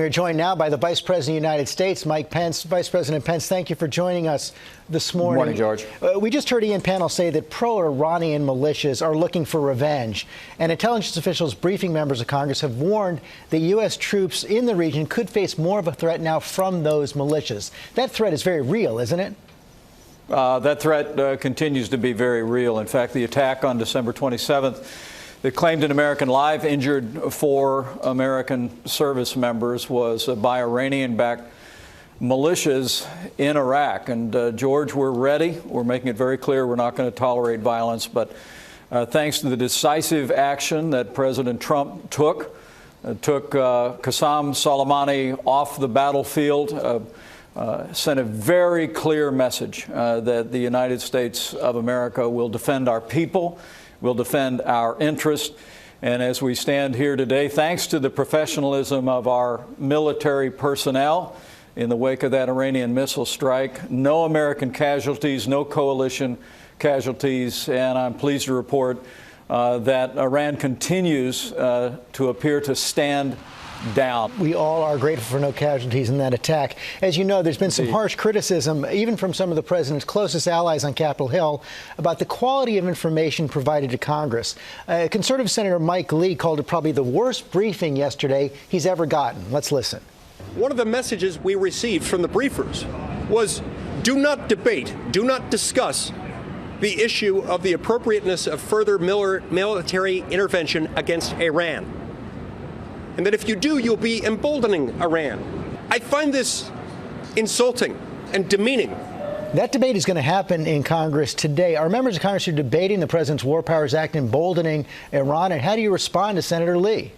We're joined now by the Vice President of the United States, Mike Pence. Vice President Pence, thank you for joining us this morning. Good morning, George. We just heard Ian Panel say that pro-Iranian militias are looking for revenge. And intelligence officials briefing members of Congress have warned that U.S. troops in the region could face more of a threat now from those militias. That threat is very real, isn't it? That threat continues to be very real. In fact, the attack on December 27th that claimed an American life, injured 4 American service members, was by Iranian-backed militias in Iraq. And George, we're ready. We're making it very clear we're not going to tolerate violence. But thanks to the decisive action that President Trump took Qasem Soleimani off the battlefield, sent a very clear message that the United States of America will defend our people, will defend our interests. And as we stand here today, thanks to the professionalism of our military personnel in the wake of that Iranian missile strike, no American casualties, no coalition casualties, and I'm pleased to report that Iran continues to appear to stand down. We all are grateful for no casualties in that attack. As you know, there's been some harsh criticism, even from some of the president's closest allies on Capitol Hill, about the quality of information provided to Congress. Conservative Senator Mike Lee called it probably the worst briefing yesterday he's ever gotten. Let's listen. One of the messages we received from the briefers was, do not debate, do not discuss the issue of the appropriateness of further military intervention against Iran. And that if you do, you'll be emboldening Iran. I find this insulting and demeaning. That debate is going to happen in Congress today. Our members of Congress are debating the President's War Powers Act emboldening Iran. And how do you respond to Senator Lee?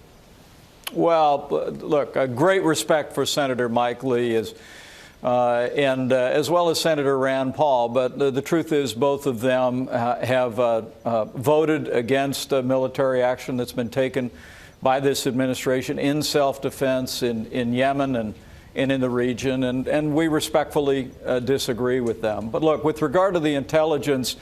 Well, look, a great respect for Senator Mike Lee as well as Senator Rand Paul. But the truth is both of them have voted against military action that's been taken by this administration in self-defense in Yemen and in the region, and we respectfully disagree with them. But look, with regard to the intelligence,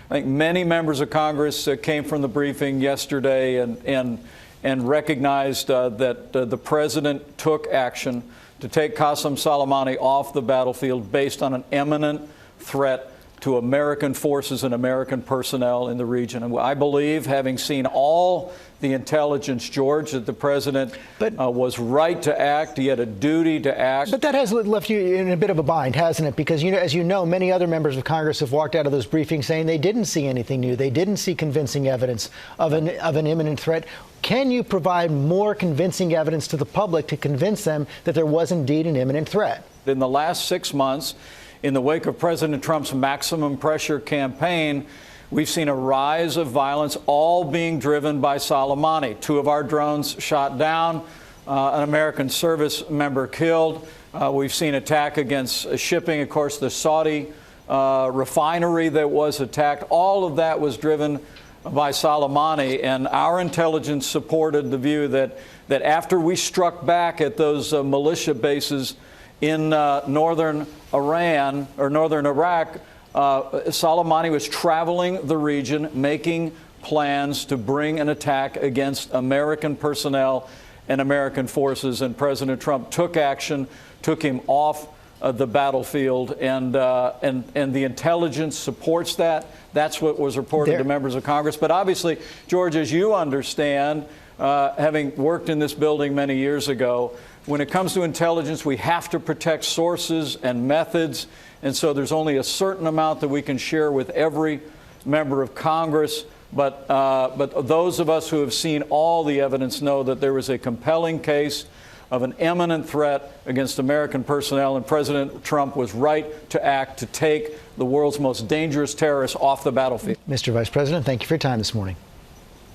I think many members of Congress came from the briefing yesterday and recognized that the president took action to take Qasem Soleimani off the battlefield based on an imminent threat to American forces and American personnel in the region. And I believe, having seen all the intelligence, George, that the president was right to act. He had a duty to act. But that has left you in a bit of a bind, hasn't it? Because, you know, as you know, many other members of Congress have walked out of those briefings saying they didn't see anything new. They didn't see convincing evidence of an imminent threat. Can you provide more convincing evidence to the public to convince them that there was indeed an imminent threat? In the last 6 months, in the wake of President Trump's maximum pressure campaign, we've seen a rise of violence, all being driven by Soleimani. 2 of our drones shot down, an American service member killed. We've seen attack against shipping. Of course, the Saudi refinery that was attacked. All of that was driven by Soleimani, and our intelligence supported the view that after we struck back at those militia bases in northern Iran or northern Iraq, Soleimani was traveling the region, making plans to bring an attack against American personnel and American forces. And President Trump took action, took him off the battlefield, and the intelligence supports that. That's what was reported to members of Congress. But obviously, George, as you understand, having worked in this building many years ago, when it comes to intelligence, we have to protect sources and methods. And so there's only a certain amount that we can share with every member of Congress. But those of us who have seen all the evidence know that there was a compelling case of an imminent threat against American personnel, and President Trump was right to act to take the world's most dangerous terrorists off the battlefield. Mr. Vice President, thank you for your time this morning.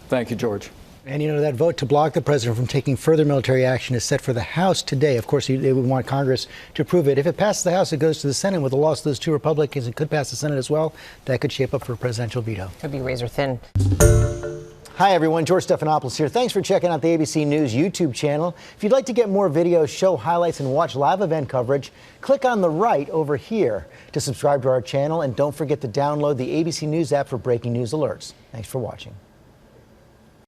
Thank you, George. And, you know, that vote to block the president from taking further military action is set for the House today. Of course, they would want Congress to approve it. If it passes the House, it goes to the Senate. With the loss of those 2 Republicans, it could pass the Senate as well. That could shape up for a presidential veto. Could be razor thin. Hi, everyone. George Stephanopoulos here. Thanks for checking out the ABC News YouTube channel. If you'd like to get more videos, show highlights, and watch live event coverage, click on the right over here to subscribe to our channel. And don't forget to download the ABC News app for breaking news alerts. Thanks for watching.